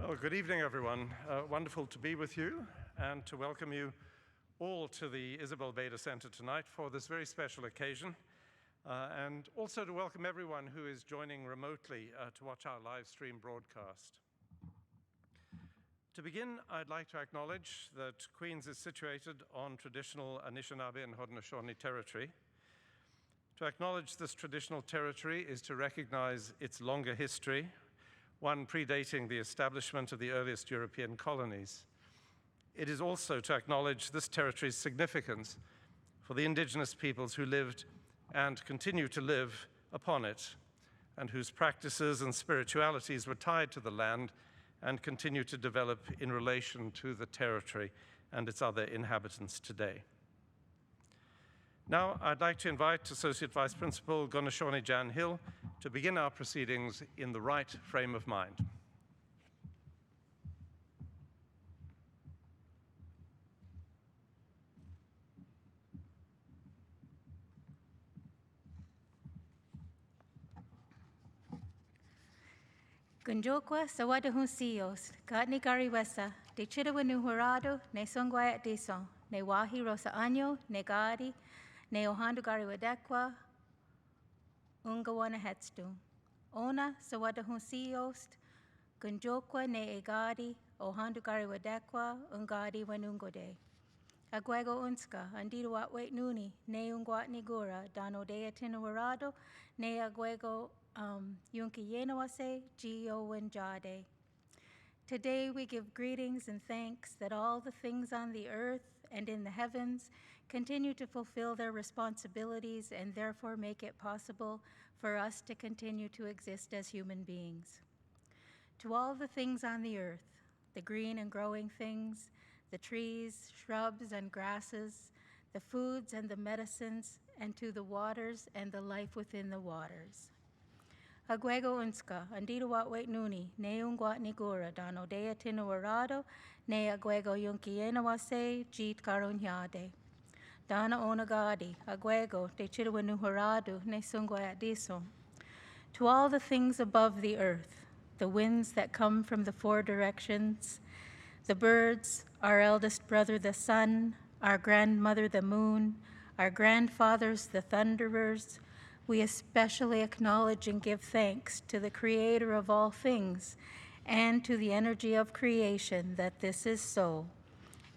Well, good evening, everyone. Wonderful to be with you and to welcome you all to the Isabel Bader Center tonight for this very special occasion, and also to welcome everyone who is joining remotely to watch our live stream broadcast. To begin, I'd like to acknowledge that Queens is situated on traditional Anishinaabe and Haudenosaunee territory. To acknowledge this traditional territory is to recognize its longer history, one predating the establishment of the earliest European colonies. It is also to acknowledge this territory's significance for the indigenous peoples who lived and continue to live upon it, and whose practices and spiritualities were tied to the land and continue to develop in relation to the territory and its other inhabitants today. Now, I'd like to invite Associate Vice Principal Gonashoni Jan Hill to begin our proceedings in the right frame of mind. Gunjokwa sawadahunsios, Gatni Gariwesa, de Chidawanu Horado, ne Songwayat Deson, ne Wahi Rosa Año, ne Gadi, ne Ohandu Gariwadekwa, Ungawana Hetstu. Ona sawadahunsios, Gunjokwa ne Egadi, Ohandu Gariwadekwa, Ungadi Wanungode. Agwego unska, andiru atwait nuni, ne ungwat nigura, dano dea tinuarado, ne agwego yunki yenawase, gio wenjade. Today we give greetings and thanks that all the things on the earth and in the heavens continue to fulfill their responsibilities and therefore make it possible for us to continue to exist as human beings. To all the things on the earth, the green and growing things, the trees, shrubs, and grasses, the foods and the medicines, and to the waters and the life within the waters. Agwego unska, andiruat wait nuni, ne ungwat nigura, dano dea tinuarado, ne agwego yunkienawase, jeet karunyade. Dana onagadi, agwego, de chiruanuharadu, ne sungwat diso. To all the things above the earth, the winds that come from the four directions, the birds, our eldest brother the sun, our grandmother the moon, our grandfathers the thunderers, we especially acknowledge and give thanks to the Creator of all things and to the energy of creation that this is so,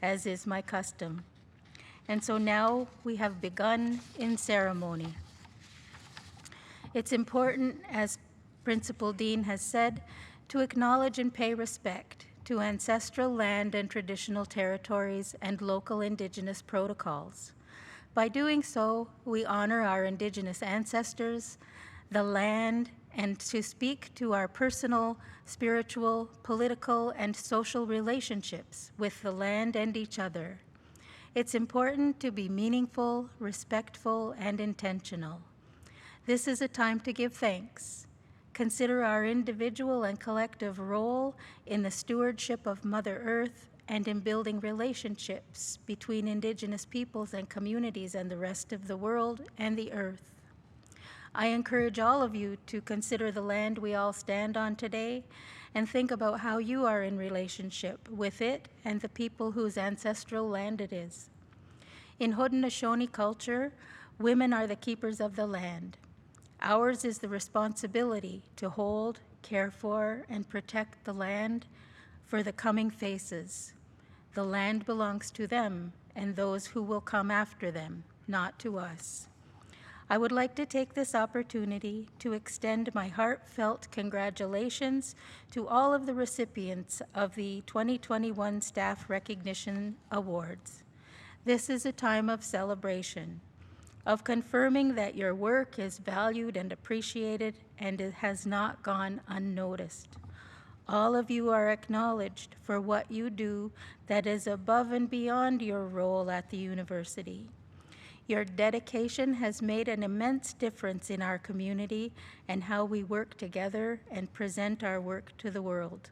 as is my custom. And so now we have begun in ceremony. It's important, as Principal Dean has said, to acknowledge and pay respect to ancestral land and traditional territories and local indigenous protocols. By doing so, we honor our indigenous ancestors, the land, and to speak to our personal, spiritual, political, and social relationships with the land and each other. It's important to be meaningful, respectful, and intentional. This is a time to give thanks. Consider our individual and collective role in the stewardship of Mother Earth and in building relationships between indigenous peoples and communities and the rest of the world and the earth. I encourage all of you to consider the land we all stand on today and think about how you are in relationship with it and the people whose ancestral land it is. In Haudenosaunee culture, women are the keepers of the land. Ours is the responsibility to hold, care for, and protect the land for the coming phases. The land belongs to them and those who will come after them, not to us. I would like to take this opportunity to extend my heartfelt congratulations to all of the recipients of the 2021 Staff Recognition Awards. This is a time of celebration, of confirming that your work is valued and appreciated and it has not gone unnoticed. All of you are acknowledged for what you do that is above and beyond your role at the university. Your dedication has made an immense difference in our community and how we work together and present our work to the world.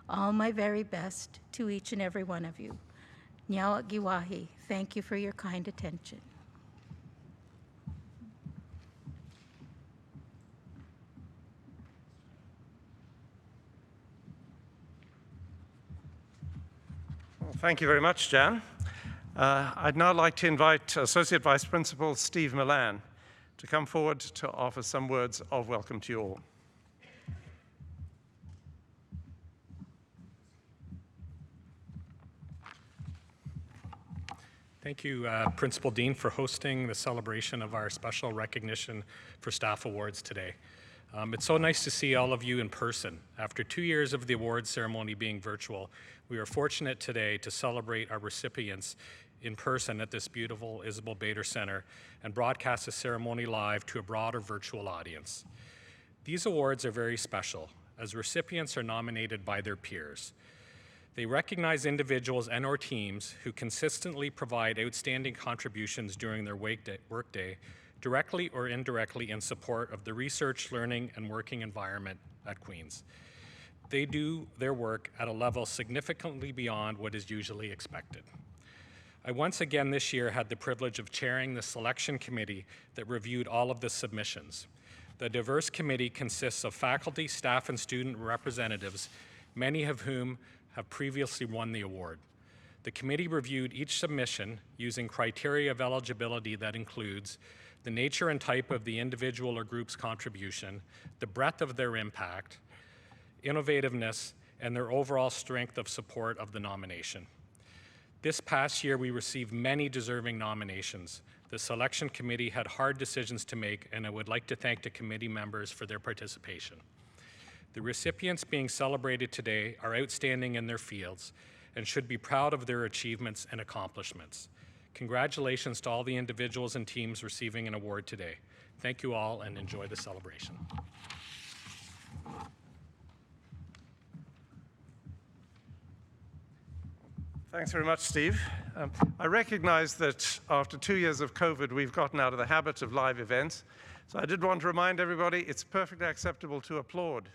All my very best to each and every one of you. Nyawat Giwahi, thank you for your kind attention. Thank you very much, Jan. I'd now like to invite Associate Vice Principal Steve Milan to come forward to offer some words of welcome to you all. Thank you, Principal Dean, for hosting the celebration of our special recognition for staff awards today. It's so nice to see all of you in person. After 2 years of the awards ceremony being virtual, we are fortunate today to celebrate our recipients in person at this beautiful Isabel Bader Center and broadcast the ceremony live to a broader virtual audience. These awards are very special, as recipients are nominated by their peers. They recognize individuals and/or teams who consistently provide outstanding contributions during their workday, directly or indirectly in support of the research, learning, and working environment at Queen's. They do their work at a level significantly beyond what is usually expected. I once again this year had the privilege of chairing the selection committee that reviewed all of the submissions. The diverse committee consists of faculty, staff, and student representatives, many of whom have previously won the award. The committee reviewed each submission using criteria of eligibility that includes the nature and type of the individual or group's contribution, the breadth of their impact, innovativeness, and their overall strength of support of the nomination. This past year, we received many deserving nominations. The selection committee had hard decisions to make, and I would like to thank the committee members for their participation. The recipients being celebrated today are outstanding in their fields and should be proud of their achievements and accomplishments. Congratulations to all the individuals and teams receiving an award today. Thank you all and enjoy the celebration. Thanks very much, Steve. I recognize that after 2 years of COVID, we've gotten out of the habit of live events. So I did want to remind everybody it's perfectly acceptable to applaud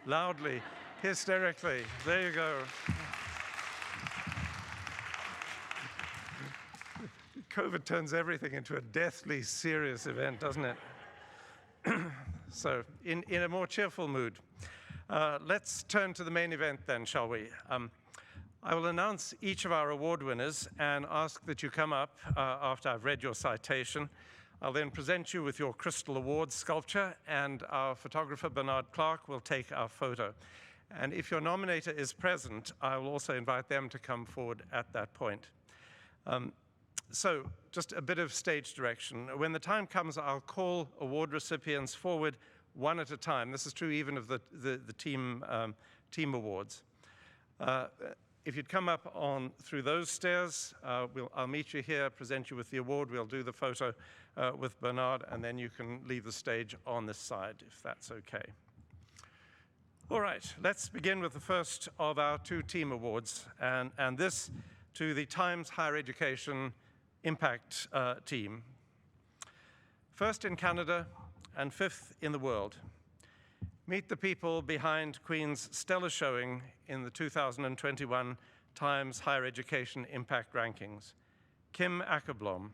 loudly, hysterically. There you go. COVID turns everything into a deathly serious event, doesn't it? So in a more cheerful mood, let's turn to the main event then, shall we? I will announce each of our award winners and ask that you come up after I've read your citation. I'll then present you with your Crystal Award sculpture, and our photographer, Bernard Clark, will take our photo. And if your nominator is present, I will also invite them to come forward at that point. So just a bit of stage direction. When the time comes, I'll call award recipients forward one at a time. This is true even of the team awards. If you'd come up through those stairs, I'll meet you here, present you with the award. We'll do the photo with Bernard, and then you can leave the stage on this side, if that's okay. All right, let's begin with the first of our 2 team awards, and this to the Times Higher Education Impact team. First in Canada and 5th in the world. Meet the people behind Queen's stellar showing in the 2021 Times Higher Education Impact Rankings. Kim Ackerblom,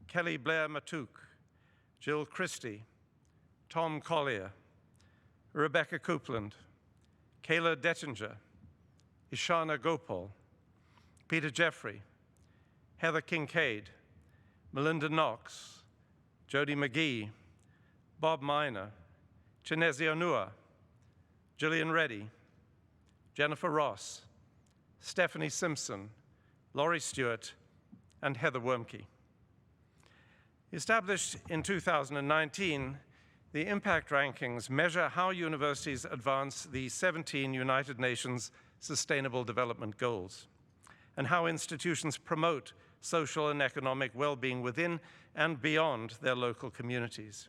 Kelly Blair Matuk, Jill Christie, Tom Collier, Rebecca Coupland, Kayla Dettinger, Ishana Gopal, Peter Jeffrey, Heather Kincaid, Melinda Knox, Jody McGee, Bob Miner, Chinezi Onua, Gillian Reddy, Jennifer Ross, Stephanie Simpson, Laurie Stewart, and Heather Wormke. Established in 2019, the Impact Rankings measure how universities advance the 17 United Nations Sustainable Development Goals, and how institutions promote social and economic well-being within and beyond their local communities.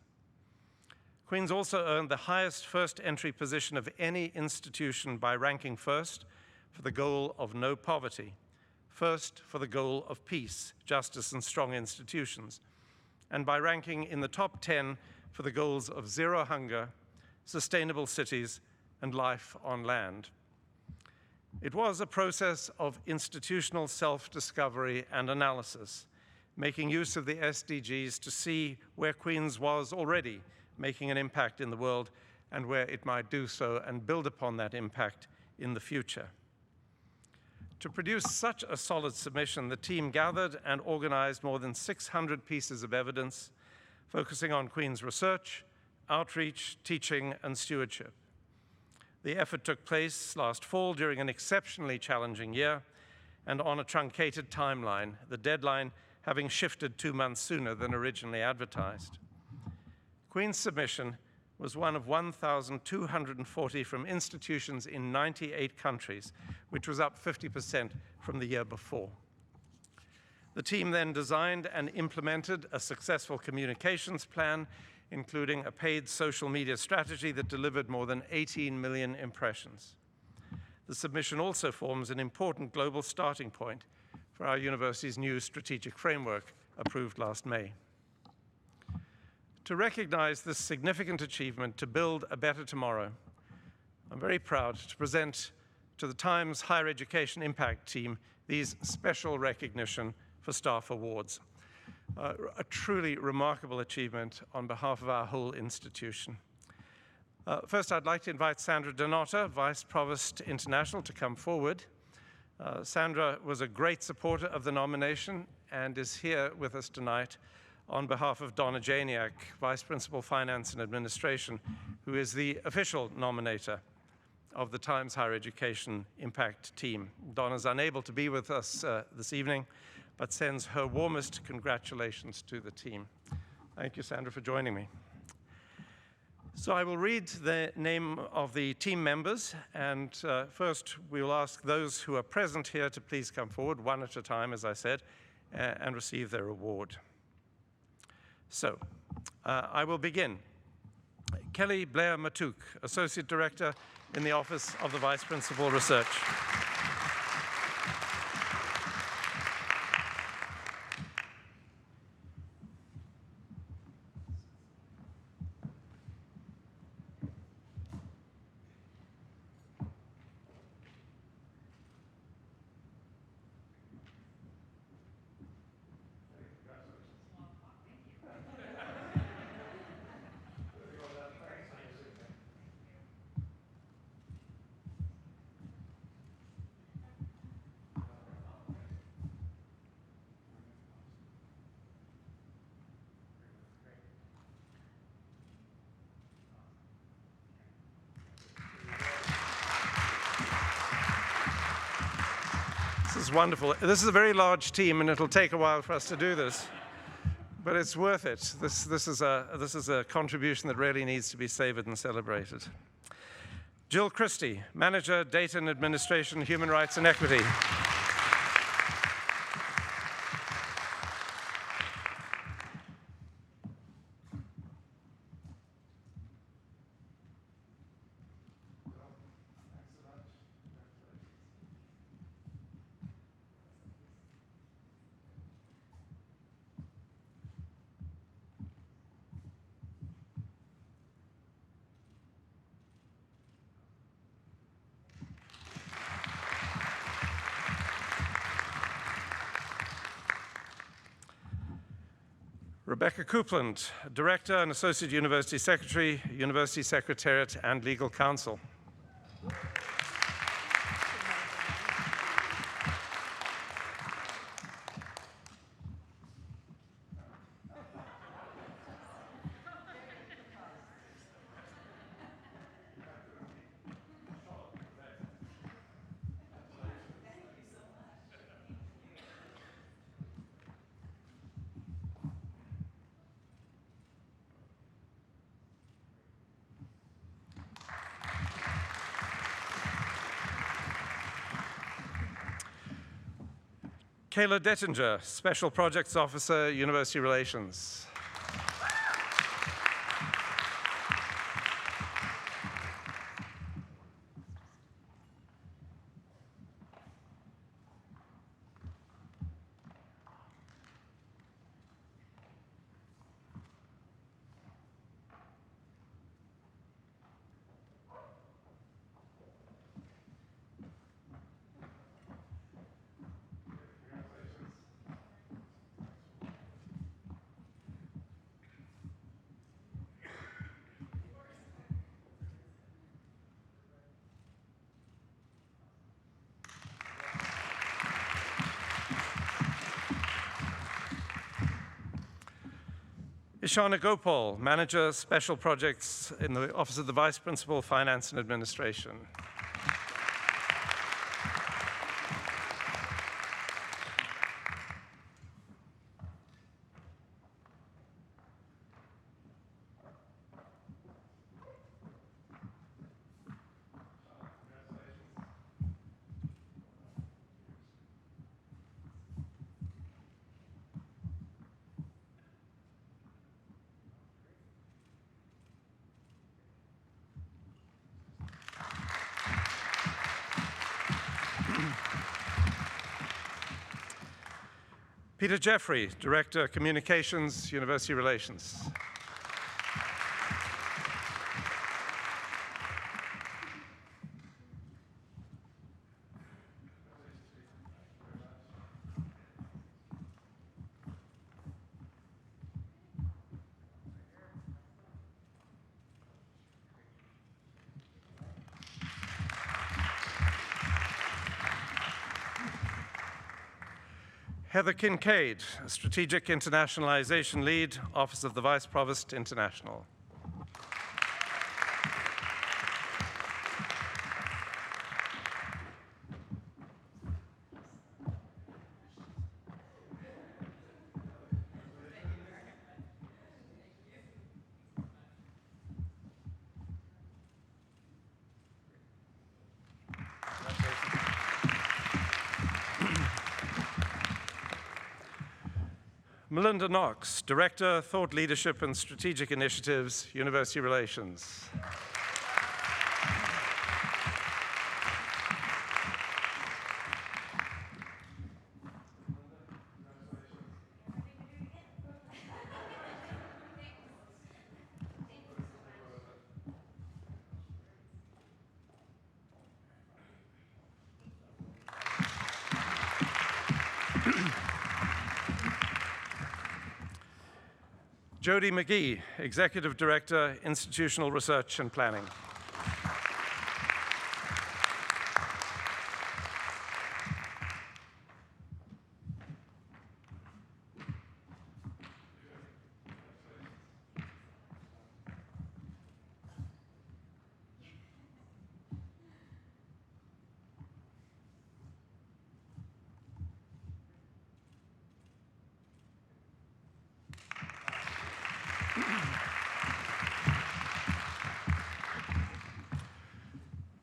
Queen's also earned the highest first entry position of any institution by ranking first for the goal of no poverty, first for the goal of peace, justice, and strong institutions, and by ranking in the top 10 for the goals of zero hunger, sustainable cities, and life on land. It was a process of institutional self-discovery and analysis, making use of the SDGs to see where Queen's was already making an impact in the world and where it might do so and build upon that impact in the future. To produce such a solid submission, the team gathered and organized more than 600 pieces of evidence, focusing on Queen's research, outreach, teaching, and stewardship. The effort took place last fall during an exceptionally challenging year and on a truncated timeline, the deadline having shifted 2 months sooner than originally advertised. Queen's submission was one of 1,240 from institutions in 98 countries, which was up 50% from the year before. The team then designed and implemented a successful communications plan, including a paid social media strategy that delivered more than 18 million impressions. The submission also forms an important global starting point for our university's new strategic framework approved last May. To recognize this significant achievement to build a better tomorrow, I'm very proud to present to the Times Higher Education Impact Team these special recognition for staff awards. A truly remarkable achievement on behalf of our whole institution. First, I'd like to invite Sandra Donato, Vice Provost International, to come forward. Sandra was a great supporter of the nomination and is here with us tonight on behalf of Donna Janiak, Vice Principal Finance and Administration, who is the official nominator of the Times Higher Education Impact Team. Donna's unable to be with us this evening, but sends her warmest congratulations to the team. Thank you, Sandra, for joining me. So I will read the name of the team members, and first we will ask those who are present here to please come forward, one at a time, as I said, and receive their award. So, I will begin. Kelly Blair Matuk, Associate Director in the Office of the Vice Principal Research. This is wonderful. This is a very large team, and it'll take a while for us to do this, but it's worth it. This is a contribution that really needs to be savored and celebrated. Jill Christie, Manager, Data and Administration, Human Rights and Equity. Rebecca Coupland, Director and Associate University Secretary, University Secretariat and Legal Counsel. Kayla Dettinger, Special Projects Officer, University Relations. Ishana Gopal, Manager, Special Projects in the Office of the Vice Principal, Finance and Administration. Peter Jeffrey, Director, Communications, University Relations. Heather Kincaid, Strategic Internationalization Lead, Office of the Vice Provost, International. Melinda Knox, Director, Thought Leadership and Strategic Initiatives, University Relations. Jody McGee, Executive Director, Institutional Research and Planning.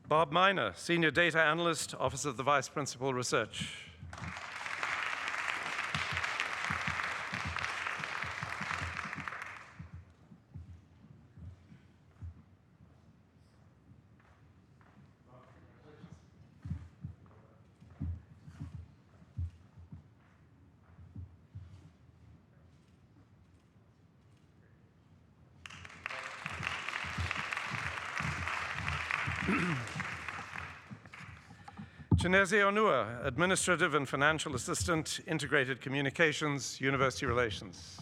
Bob Miner, Senior Data Analyst, Office of the Vice Principal, Research. Chinese Onua, Administrative and Financial Assistant, Integrated Communications, University Relations.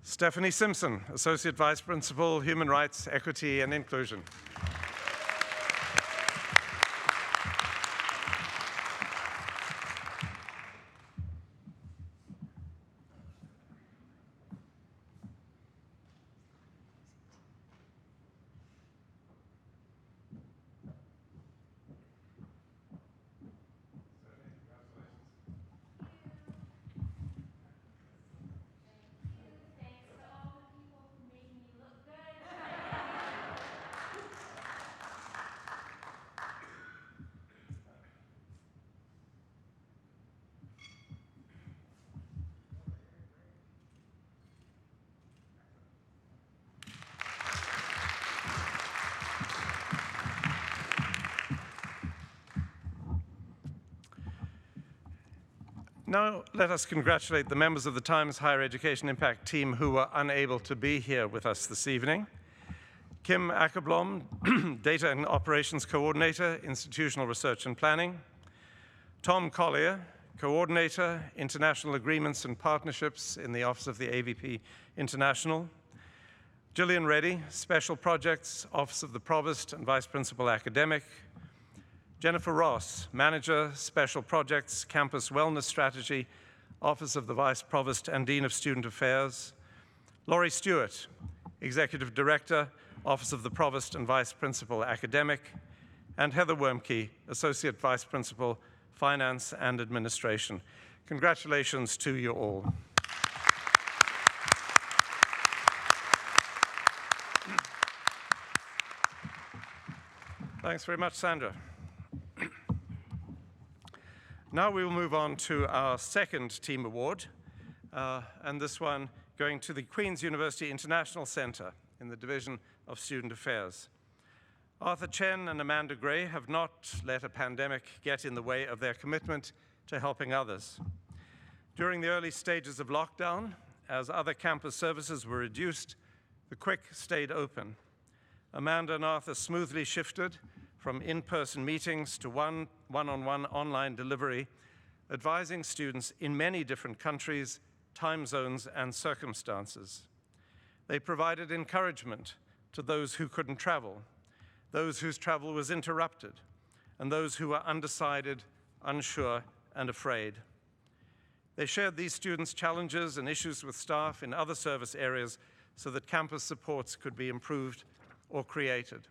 Stephanie Simpson, Associate Vice Principal, Human Rights, Equity, and Inclusion. Now, let us congratulate the members of the Times Higher Education Impact team who were unable to be here with us this evening. Kim Ackerblom, Data and Operations Coordinator, Institutional Research and Planning. Tom Collier, Coordinator, International Agreements and Partnerships in the Office of the AVP International. Gillian Reddy, Special Projects, Office of the Provost and Vice Principal Academic. Jennifer Ross, Manager, Special Projects, Campus Wellness Strategy, Office of the Vice Provost and Dean of Student Affairs. Laurie Stewart, Executive Director, Office of the Provost and Vice Principal Academic. And Heather Wormke, Associate Vice Principal, Finance and Administration. Congratulations to you all. Thanks very much, Sandra. Now we will move on to our second team award, and this one going to the Queen's University International Center in the Division of Student Affairs. Arthur Chen and Amanda Gray have not let a pandemic get in the way of their commitment to helping others. During the early stages of lockdown, as other campus services were reduced, the Quick stayed open. Amanda and Arthur smoothly shifted from in-person meetings to one-on-one online delivery, advising students in many different countries, time zones, and circumstances. They provided encouragement to those who couldn't travel, those whose travel was interrupted, and those who were undecided, unsure, and afraid. They shared these students' challenges and issues with staff in other service areas so that campus supports could be improved or created.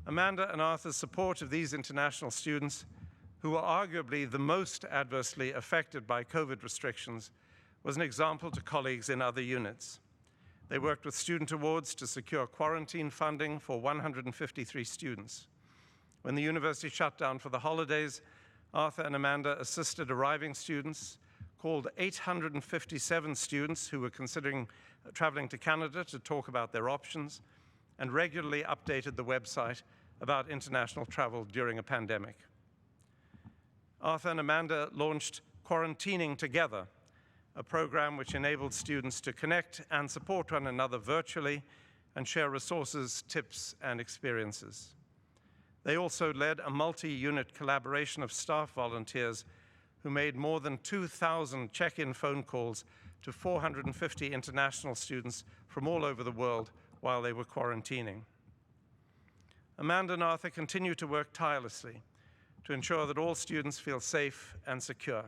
Amanda and Arthur's support of these international students, who were arguably the most adversely affected by COVID restrictions, was an example to colleagues in other units. They worked with Student Awards to secure quarantine funding for 153 students. When the university shut down for the holidays, Arthur and Amanda assisted arriving students, called 857 students who were considering traveling to Canada to talk about their options, and regularly updated the website about international travel during a pandemic. Arthur and Amanda launched Quarantining Together, a program which enabled students to connect and support one another virtually and share resources, tips, and experiences. They also led a multi-unit collaboration of staff volunteers who made more than 2,000 check-in phone calls to 450 international students from all over the world while they were quarantining. Amanda and Arthur continue to work tirelessly to ensure that all students feel safe and secure.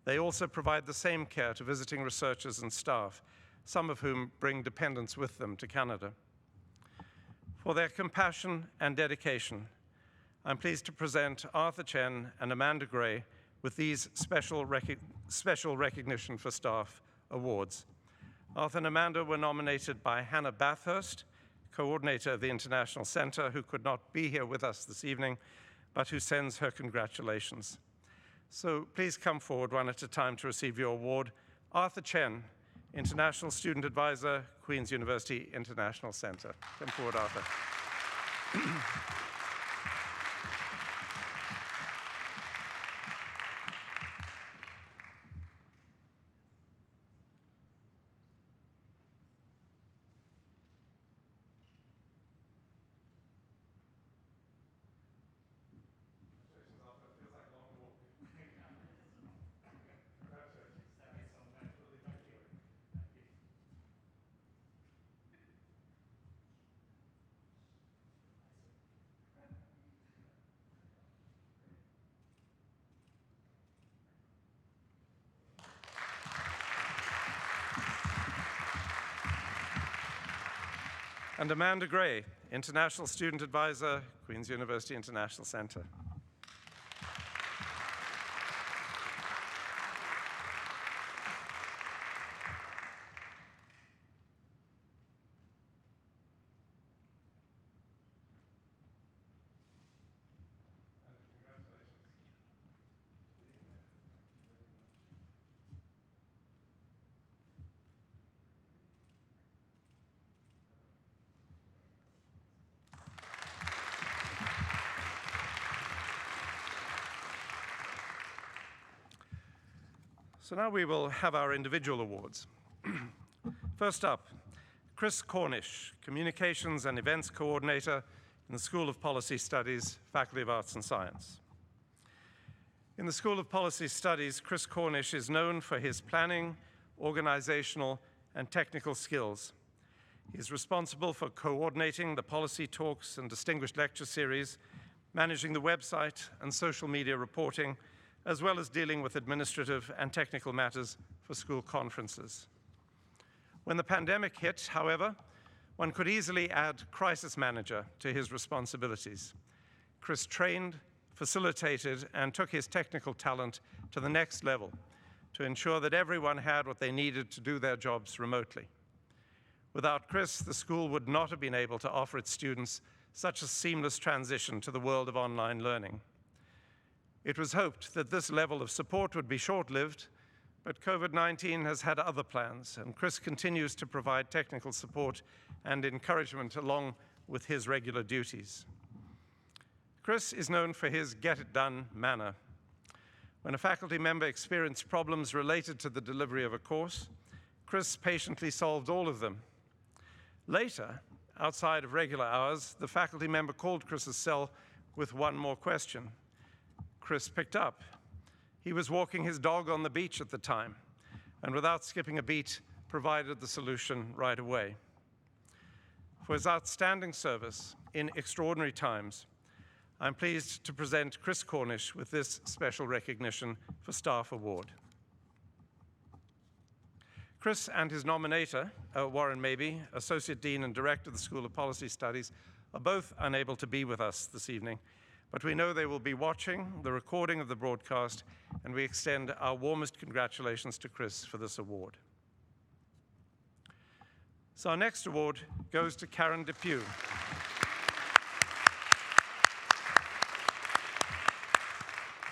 They also provide the same care to visiting researchers and staff, some of whom bring dependents with them to Canada. For their compassion and dedication, I'm pleased to present Arthur Chen and Amanda Gray with these special recognition for staff awards. Arthur and Amanda were nominated by Hannah Bathurst, coordinator of the International Center, who could not be here with us this evening, but who sends her congratulations. So please come forward one at a time to receive your award. Arthur Chen, International Student Advisor, Queen's University International Center. Come forward, Arthur. And Amanda Gray, International Student Advisor, Queen's University International Center. So now we will have our individual awards. First up, Chris Cornish, Communications and Events Coordinator in the School of Policy Studies, Faculty of Arts and Science. In the School of Policy Studies, Chris Cornish is known for his planning, organizational, and technical skills. He is responsible for coordinating the policy talks and distinguished lecture series, managing the website and social media reporting, as well as dealing with administrative and technical matters for school conferences. When the pandemic hit, however, one could easily add crisis manager to his responsibilities. Chris trained, facilitated, and took his technical talent to the next level to ensure that everyone had what they needed to do their jobs remotely. Without Chris, the school would not have been able to offer its students such a seamless transition to the world of online learning. It was hoped that this level of support would be short-lived, but COVID-19 has had other plans, and Chris continues to provide technical support and encouragement along with his regular duties. Chris is known for his get-it-done manner. When a faculty member experienced problems related to the delivery of a course, Chris patiently solved all of them. Later, outside of regular hours, the faculty member called Chris's cell with one more question. Chris picked up. He was walking his dog on the beach at the time, and without skipping a beat, provided the solution right away. For his outstanding service in extraordinary times, I'm pleased to present Chris Cornish with this special recognition for Staff Award. Chris and his nominator, Warren Mabey, Associate Dean and Director of the School of Policy Studies, are both unable to be with us this evening, but we know they will be watching the recording of the broadcast, and we extend our warmest congratulations to Chris for this award. So our next award goes to Karen Depew.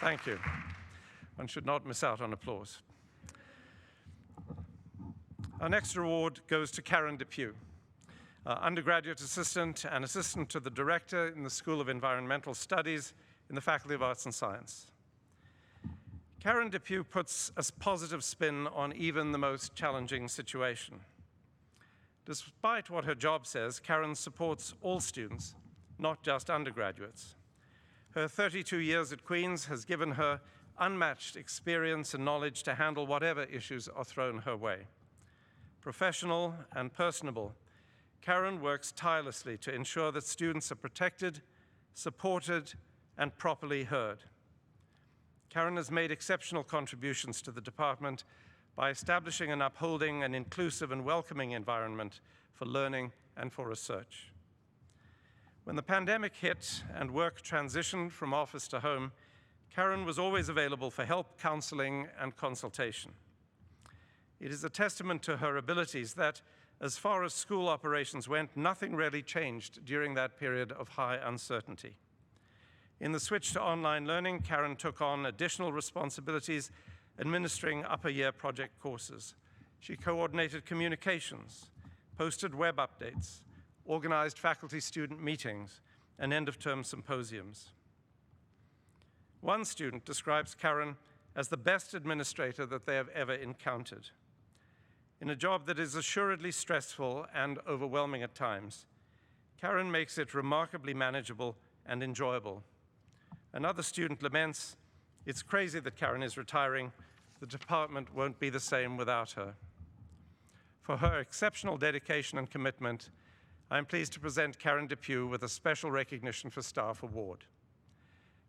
Thank you. One should not miss out on applause. Our next award goes to Karen Depew, undergraduate assistant and assistant to the director in the School of Environmental Studies in the Faculty of Arts and Science. Karen Depew puts a positive spin on even the most challenging situation. Despite what her job says, Karen supports all students, not just undergraduates. Her 32 years at Queen's has given her unmatched experience and knowledge to handle whatever issues are thrown her way. Professional and personable, Karen works tirelessly to ensure that students are protected, supported, and properly heard. Karen has made exceptional contributions to the department by establishing and upholding an inclusive and welcoming environment for learning and for research. When the pandemic hit and work transitioned from office to home, Karen was always available for help, counseling, and consultation. It is a testament to her abilities that, as far as school operations went, nothing really changed during that period of high uncertainty. In the switch to online learning, Karen took on additional responsibilities administering upper year project courses. She coordinated communications, posted web updates, organized faculty-student meetings, and end-of-term symposiums. One student describes Karen as the best administrator that they have ever encountered. In a job that is assuredly stressful and overwhelming at times, Karen makes it remarkably manageable and enjoyable. Another student laments, "It's crazy that Karen is retiring. The department won't be the same without her." For her exceptional dedication and commitment, I'm pleased to present Karen Depew with a special recognition for Staff Award.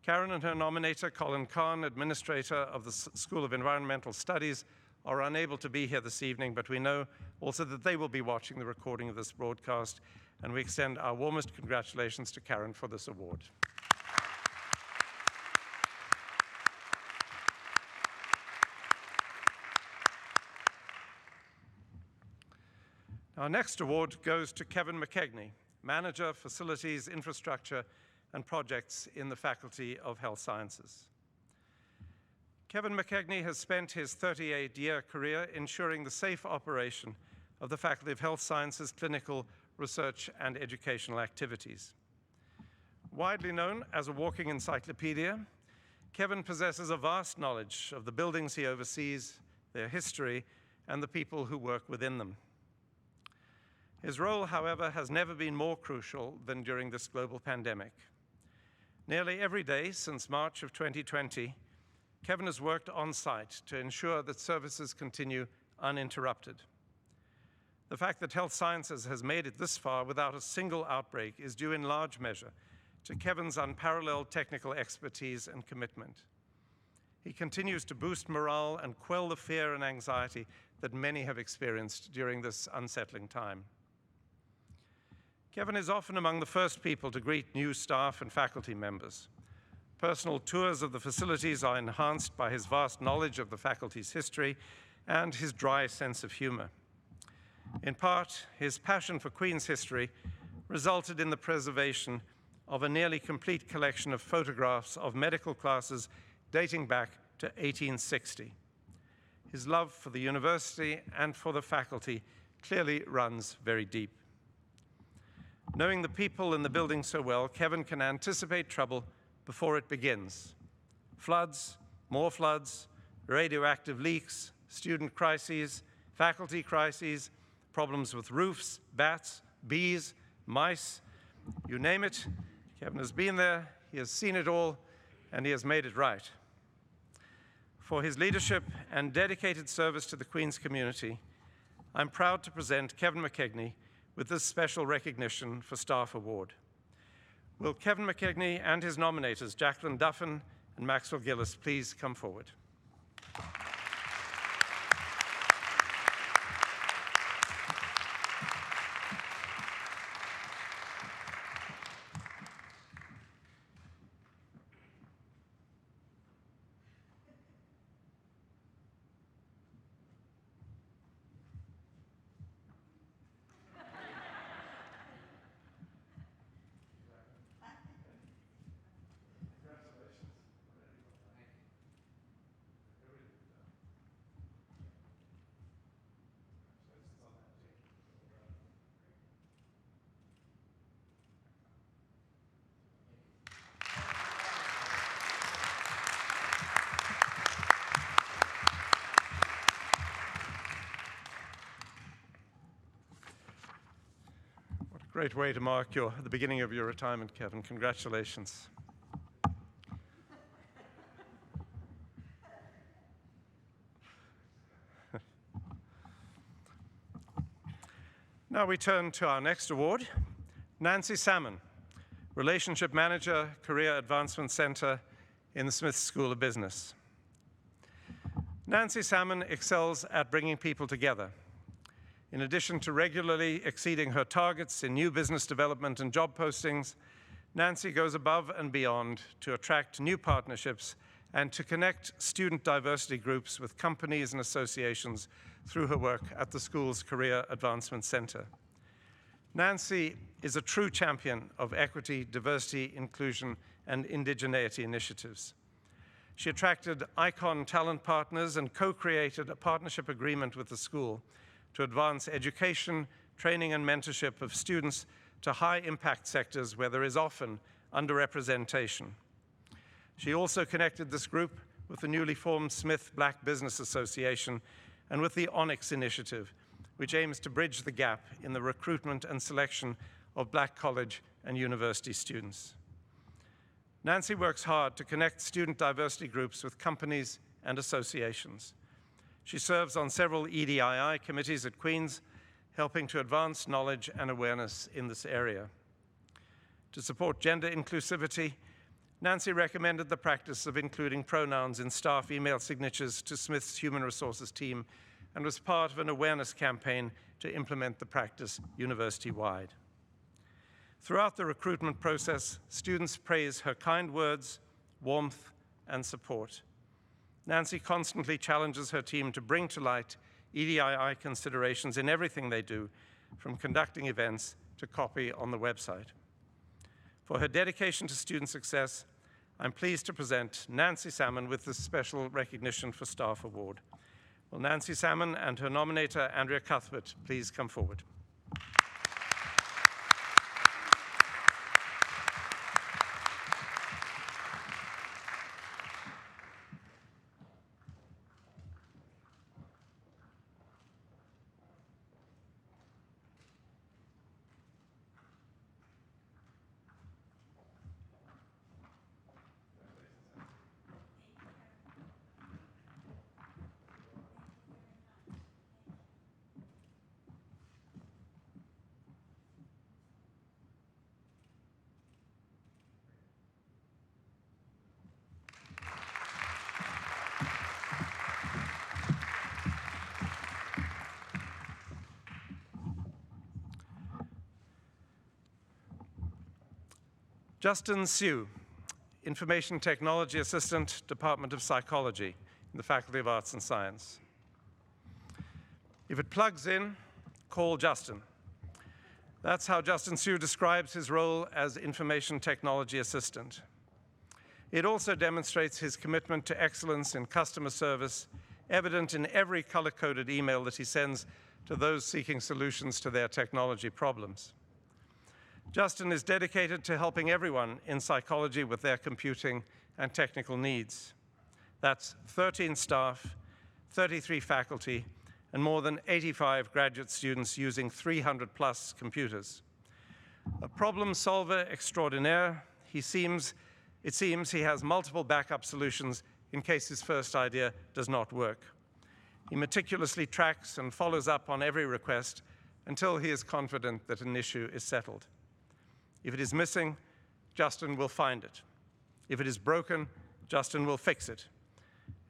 Karen and her nominator, Colin Kahn, administrator of the School of Environmental Studies, are unable to be here this evening, but we know also that they will be watching the recording of this broadcast, and we extend our warmest congratulations to Karen for this award. Our next award goes to Kevin McKegney, Manager, Facilities, Infrastructure, and Projects in the Faculty of Health Sciences. Kevin McKegney has spent his 38-year career ensuring the safe operation of the Faculty of Health Sciences clinical research and educational activities. Widely known as a walking encyclopedia, Kevin possesses a vast knowledge of the buildings he oversees, their history, and the people who work within them. His role, however, has never been more crucial than during this global pandemic. Nearly every day since March of 2020, Kevin has worked on-site to ensure that services continue uninterrupted. The fact that health sciences has made it this far without a single outbreak is due in large measure to Kevin's unparalleled technical expertise and commitment. He continues to boost morale and quell the fear and anxiety that many have experienced during this unsettling time. Kevin is often among the first people to greet new staff and faculty members. Personal tours of the facilities are enhanced by his vast knowledge of the faculty's history and his dry sense of humor. In part, his passion for Queen's history resulted in the preservation of a nearly complete collection of photographs of medical classes dating back to 1860. His love for the university and for the faculty clearly runs very deep. Knowing the people in the building so well, Kevin can anticipate trouble before it begins. Floods, more floods, radioactive leaks, student crises, faculty crises, problems with roofs, bats, bees, mice, you name it. Kevin has been there, he has seen it all, and he has made it right. For his leadership and dedicated service to the Queen's community, I'm proud to present Kevin McKegney with this special recognition for Staff Award. Will Kevin McKegney and his nominators, Jacqueline Duffin and Maxwell Gillis, please come forward? Great way to mark the beginning of your retirement, Kevin. Congratulations. Now we turn to our next award, Nancy Salmon, Relationship Manager, Career Advancement Center in the Smith School of Business. Nancy Salmon excels at bringing people together. In addition to regularly exceeding her targets in new business development and job postings, Nancy goes above and beyond to attract new partnerships and to connect student diversity groups with companies and associations through her work at the school's Career Advancement Center. Nancy is a true champion of equity, diversity, inclusion, and indigeneity initiatives. She attracted ICON talent partners and co-created a partnership agreement with the school to advance education, training, and mentorship of students to high-impact sectors where there is often underrepresentation. She also connected this group with the newly formed Smith Black Business Association and with the Onyx Initiative, which aims to bridge the gap in the recruitment and selection of Black college and university students. Nancy works hard to connect student diversity groups with companies and associations. She serves on several EDII committees at Queen's, helping to advance knowledge and awareness in this area. To support gender inclusivity, Nancy recommended the practice of including pronouns in staff email signatures to Smith's Human Resources team and was part of an awareness campaign to implement the practice university-wide. Throughout the recruitment process, students praise her kind words, warmth, and support. Nancy constantly challenges her team to bring to light EDII considerations in everything they do, from conducting events to copy on the website. For her dedication to student success, I'm pleased to present Nancy Salmon with this special recognition for Staff Award. Will Nancy Salmon and her nominator, Andrea Cuthbert, please come forward? Justin Siu, Information Technology Assistant, Department of Psychology in the Faculty of Arts and Science. If it plugs in, call Justin. That's how Justin Siu describes his role as Information Technology Assistant. It also demonstrates his commitment to excellence in customer service, evident in every color-coded email that he sends to those seeking solutions to their technology problems. Justin is dedicated to helping everyone in psychology with their computing and technical needs. That's 13 staff, 33 faculty, and more than 85 graduate students using 300+ computers. A problem solver extraordinaire, it seems he has multiple backup solutions in case his first idea does not work. He meticulously tracks and follows up on every request until he is confident that an issue is settled. If it is missing, Justin will find it. If it is broken, Justin will fix it.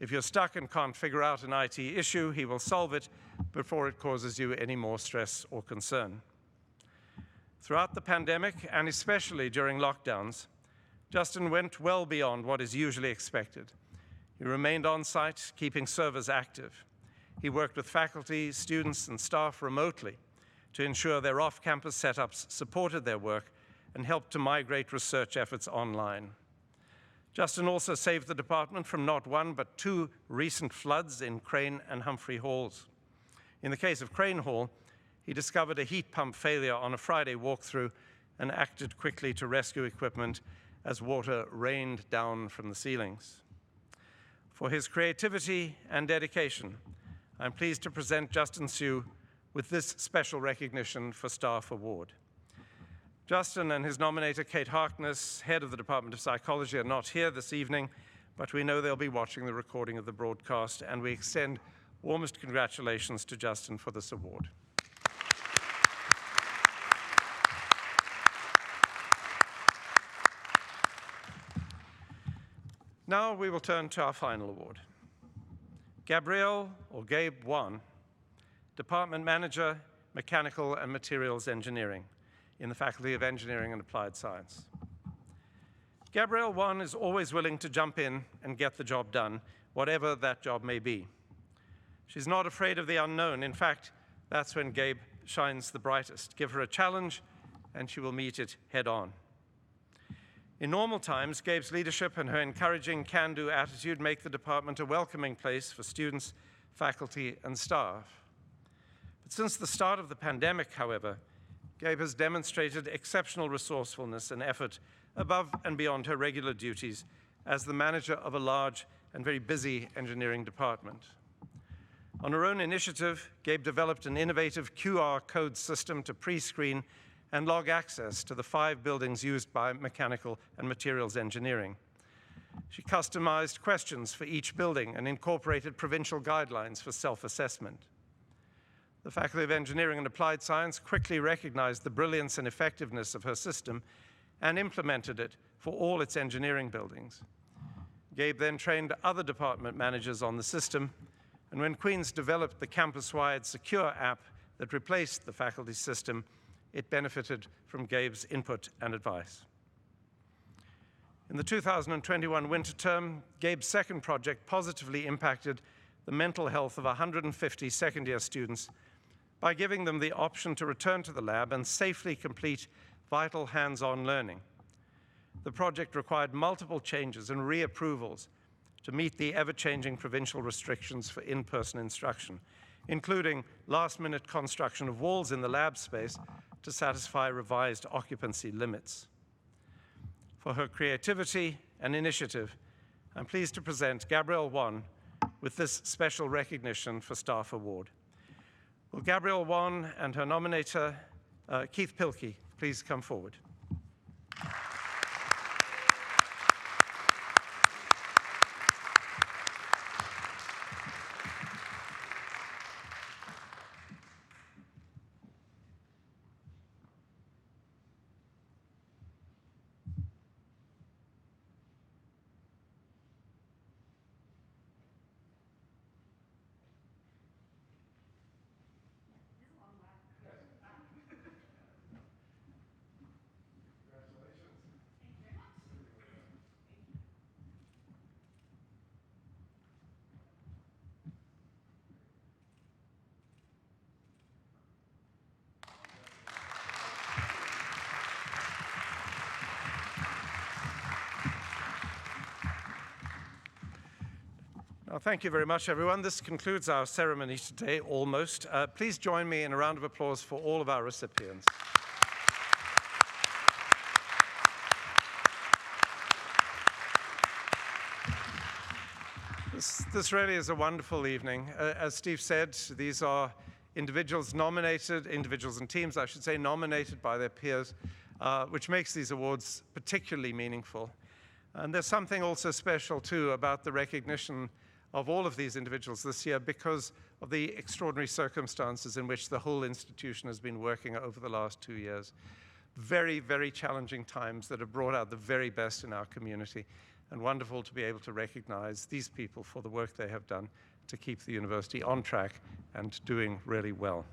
If you're stuck and can't figure out an IT issue, he will solve it before it causes you any more stress or concern. Throughout the pandemic, and especially during lockdowns, Justin went well beyond what is usually expected. He remained on site, keeping servers active. He worked with faculty, students, and staff remotely to ensure their off-campus setups supported their work and helped to migrate research efforts online. Justin also saved the department from not one, but two recent floods in Crane and Humphrey Halls. In the case of Crane Hall, he discovered a heat pump failure on a Friday walkthrough and acted quickly to rescue equipment as water rained down from the ceilings. For his creativity and dedication, I'm pleased to present Justin Siu with this special recognition for Staff Award. Justin and his nominator, Kate Harkness, head of the Department of Psychology, are not here this evening, but we know they'll be watching the recording of the broadcast, and we extend warmest congratulations to Justin for this award. Now we will turn to our final award. Gabrielle, or Gabe Wan, Department Manager, Mechanical and Materials Engineering in the Faculty of Engineering and Applied Science. Gabrielle Wan is always willing to jump in and get the job done, whatever that job may be. She's not afraid of the unknown. In fact, that's when Gabe shines the brightest. Give her a challenge, and she will meet it head on. In normal times, Gabe's leadership and her encouraging can-do attitude make the department a welcoming place for students, faculty, and staff. But since the start of the pandemic, however, Gabe has demonstrated exceptional resourcefulness and effort above and beyond her regular duties as the manager of a large and very busy engineering department. On her own initiative, Gabe developed an innovative QR code system to pre-screen and log access to the 5 buildings used by mechanical and materials engineering. She customized questions for each building and incorporated provincial guidelines for self-assessment. The Faculty of Engineering and Applied Science quickly recognized the brilliance and effectiveness of her system and implemented it for all its engineering buildings. Gabe then trained other department managers on the system, and when Queen's developed the campus-wide secure app that replaced the faculty system, it benefited from Gabe's input and advice. In the 2021 winter term, Gabe's second project positively impacted the mental health of 150 second-year students by giving them the option to return to the lab and safely complete vital hands-on learning. The project required multiple changes and reapprovals to meet the ever-changing provincial restrictions for in-person instruction, including last-minute construction of walls in the lab space to satisfy revised occupancy limits. For her creativity and initiative, I'm pleased to present Gabrielle Wan with this special recognition for Staff Award. Will Gabrielle Wan and her nominator, Keith Pilkey, please come forward? Now, thank you very much, everyone. This concludes our ceremony today, almost. Please join me in a round of applause for all of our recipients. This really is a wonderful evening. As Steve said, these are individuals and teams, I should say, nominated by their peers, which makes these awards particularly meaningful. And there's something also special, too, about the recognition of all of these individuals this year because of the extraordinary circumstances in which the whole institution has been working over the last 2 years. Very, very challenging times that have brought out the very best in our community, and wonderful to be able to recognize these people for the work they have done to keep the university on track and doing really well.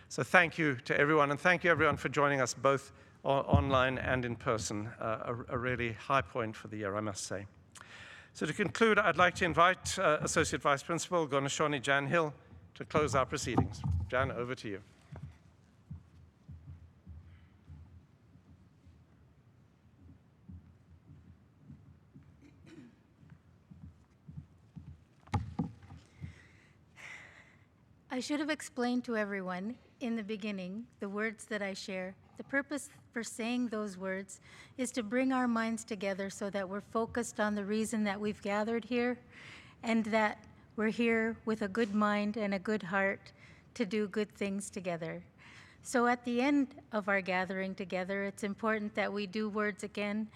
So thank you to everyone, and thank you everyone for joining us both online and in person. A really high point for the year, I must say. So to conclude, I'd like to invite Associate Vice Principal Gonashoni Jan Hill to close our proceedings. Jan, over to you. I should have explained to everyone in the beginning the words that I share. The purpose for saying those words is to bring our minds together so that we're focused on the reason that we've gathered here and that we're here with a good mind and a good heart to do good things together. So at the end of our gathering together, it's important that we do words again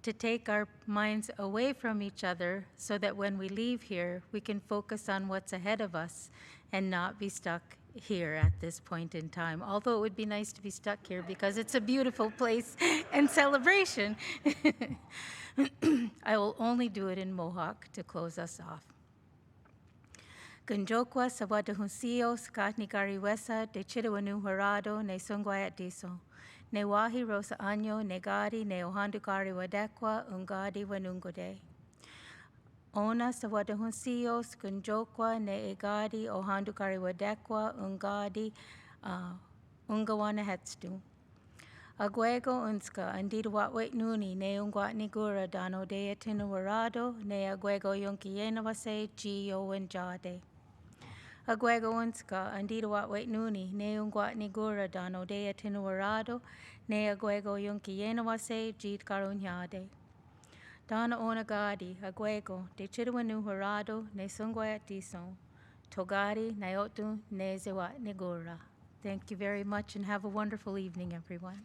to take our minds away from each other so that when we leave here, we can focus on what's ahead of us and not be stuck here at this point in time. Although it would be nice to be stuck here because it's a beautiful place and celebration. I will only do it in Mohawk to close us off. Gunjokwa sawadahunsios katni kariwesa de chidawanu harado ne sungwayat diso. Ne wahi rosa anyo ne gadi ne ohandukari wadekwa ungadi wanungode. Ona sawadahunsios gunjokwa ne egadi ohandukari wadekwa ungadi ungawana hetstu. Aguego unska andid watwait nuni ne ungwatni gura dano de atinuwarado ne aguego yunkiena wase gio wenjade. Aguego unska andid watwait nuni ne ungwatni gura dano de atinuwarado ne aguego yunkiena wase jid karunyade. Dana ona gadi, aguego, de chidwanu harado, ne sungwayat dison, togari, naotu, ne zewat negura. Thank you very much and have a wonderful evening, everyone.